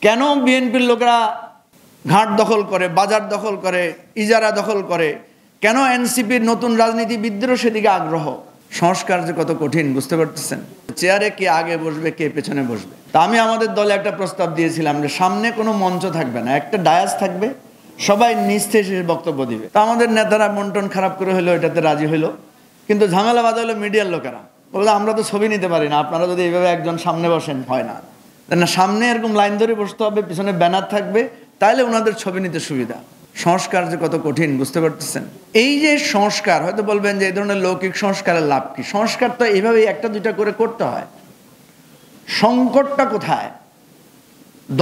কেন বিএনপির লোকেরা ঘাট দখল করে, বাজার দখল করে, ইজারা দখল করে? কেন এনসিপির নতুন রাজনীতিবিদদেরও সেদিকে আগ্রহ? সংস্কার যে কত কঠিন বুঝতে পারতেছেন। চেয়ারে কে আগে বসবে, কে পেছনে বসবে। তা আমি আমাদের দলে একটা প্রস্তাব দিয়েছিলাম যে সামনে কোনো মঞ্চ থাকবে না, একটা ডায়াস থাকবে, সবাই নিজ থেকে বক্তব্য দিবে। তা আমাদের নেতারা মন খারাপ করে হলো, এটাতে রাজি হইলো। কিন্তু ঝামেলা বাধা হলো মিডিয়ার লোকেরা, বললো আমরা তো ছবি নিতে পারি না, আপনারা যদি এইভাবে একজন সামনে বসেন হয় না। না, সামনে এরকম লাইন ধরে বসতে হবে, পিছনে ব্যানার থাকবে, তাইলে ওনাদের ছবি নিতে সুবিধা। সংস্কার যে কত কঠিন বুঝতে পারতেছেন। এই যে সংস্কার, হয়তো বলবেন যে এই ধরনের লৌকিক সংস্কারের লাভ কি? সংস্কার তো এইভাবেই একটা দুইটা করে করতে হয়। সংকটটা কোথায়?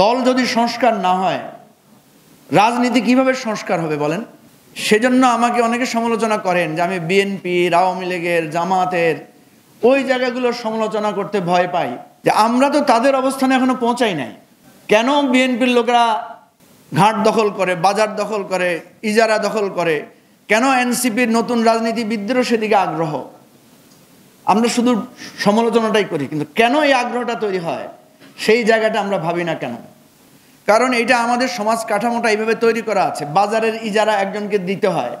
দল যদি সংস্কার না হয়, রাজনীতি কিভাবে সংস্কার হবে বলেন? সেজন্য আমাকে অনেকে সমালোচনা করেন যে আমি বিএনপি, আওয়ামী লীগের, জামাতের ওই জায়গাগুলোর সমালোচনা করতে ভয় পাই, যে আমরা তো তাদের অবস্থানে এখনো পৌঁছাই নাই। কেন বিএনপির লোকেরা ঘাট দখল করে, বাজার দখল করে, ইজারা দখল করে? কেন এনসিপির নতুন রাজনীতিবিদদেরও সেদিকে আগ্রহ? আমরা শুধু সমালোচনাটাই করি, কিন্তু কেন এই আগ্রহটা তৈরি হয় সেই জায়গাটা আমরা ভাবি না কেন? কারণ এটা আমাদের সমাজ কাঠামোটা এইভাবে তৈরি করা আছে। বাজারের ইজারা একজনকে দিতে হয়,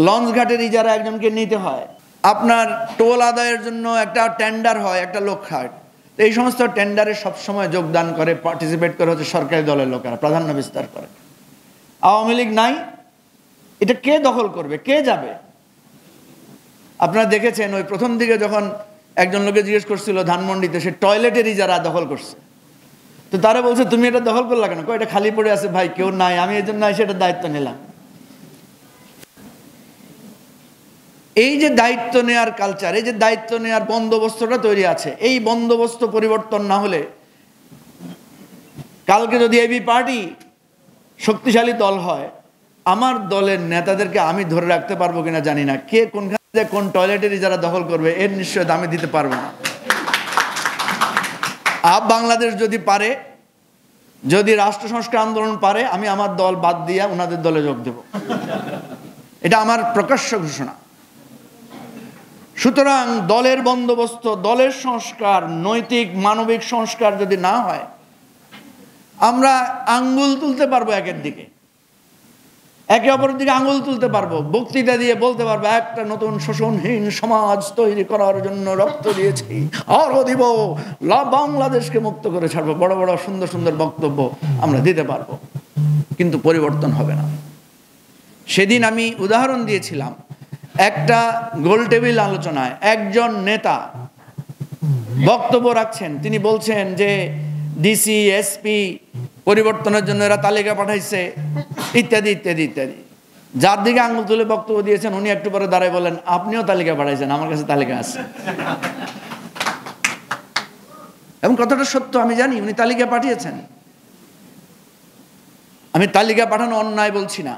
লঞ্চ ঘাটের ইজারা একজনকে নিতে হয়, আপনার টোল আদায়ের জন্য একটা টেন্ডার হয়, একটা লোক খায়। এই সমস্ত টেন্ডারে সবসময় যোগদান করে, পার্টিসিপেট করে হচ্ছে সরকারি দলের লোকেরা, প্রাধান্য বিস্তার করে। আওয়ামী লীগ নাই, এটা কে দখল করবে, কে যাবে? আপনারা দেখেছেন ওই প্রথম দিকে যখন একজন লোকে জিজ্ঞেস করছিল ধানমন্ডিতে, সে টয়লেটের ইজারা দখল করছে। তো তারা বলছে তুমি এটা দখল করলা কেন? এটা খালি পড়ে আছে ভাই, কেউ নাই, আমি এই জন্য সেটা দায়িত্ব নিলাম। এই যে দায়িত্ব নেওয়ার কালচার, এই যে দায়িত্ব নেওয়ার বন্দোবস্তটা তৈরি আছে, এই বন্দোবস্ত পরিবর্তন না হলে, কালকে যদি এবি পার্টি শক্তিশালী দল হয়, আমার দলের নেতাদেরকে আমি ধরে রাখতে পারবো কিনা জানি না। কে কোনখানে কোন টয়লেটেরই যারা দখল করবে এর নিশ্চয়তা আমি দিতে পারবো না। বাংলাদেশ যদি পারে, যদি রাষ্ট্র সংস্কার আন্দোলন পারে, আমি আমার দল বাদ দিয়া ওনাদের দলে যোগ দেব। এটা আমার প্রকাশ্য ঘোষণা। সুতরাং দলের বন্দোবস্ত, দলের সংস্কার, নৈতিক মানবিক সংস্কার যদি না হয়, আমরা আঙ্গুল তুলতে পারবো একের দিকে, একে অপরের দিকে আঙ্গুল তুলতে পারবো, বক্তৃতা দিয়ে বলতে পারবো একটা নতুন শোষণহীন সমাজ তৈরি করার জন্য রক্ত দিয়েছি, আরো দিব, বাংলাদেশকে মুক্ত করে ছাড়বো, বড় বড় সুন্দর সুন্দর বক্তব্য আমরা দিতে পারবো, কিন্তু পরিবর্তন হবে না। সেদিন আমি উদাহরণ দিয়েছিলাম, একটা গোল টেবিল আলোচনায় একজন নেতা বক্তব্য রাখছেন, তিনি বলছেন যে ডিসি, এসপি পরিবর্তনের জন্য এরা তালিকা পাঠাইছে, ইত্যাদি ইত্যাদি ইত্যাদি। যার দিকে আঙুল তুলে বক্তব্য দিয়েছেন উনি একটু পরে দাঁড়ায় বলেন আপনিও তালিকা পাঠাইছেন, আমার কাছে তালিকা আছে। এবং কথাটা সত্য, আমি জানি উনি তালিকা পাঠিয়েছেন। আমি তালিকা পাঠানো অন্যায় বলছি না,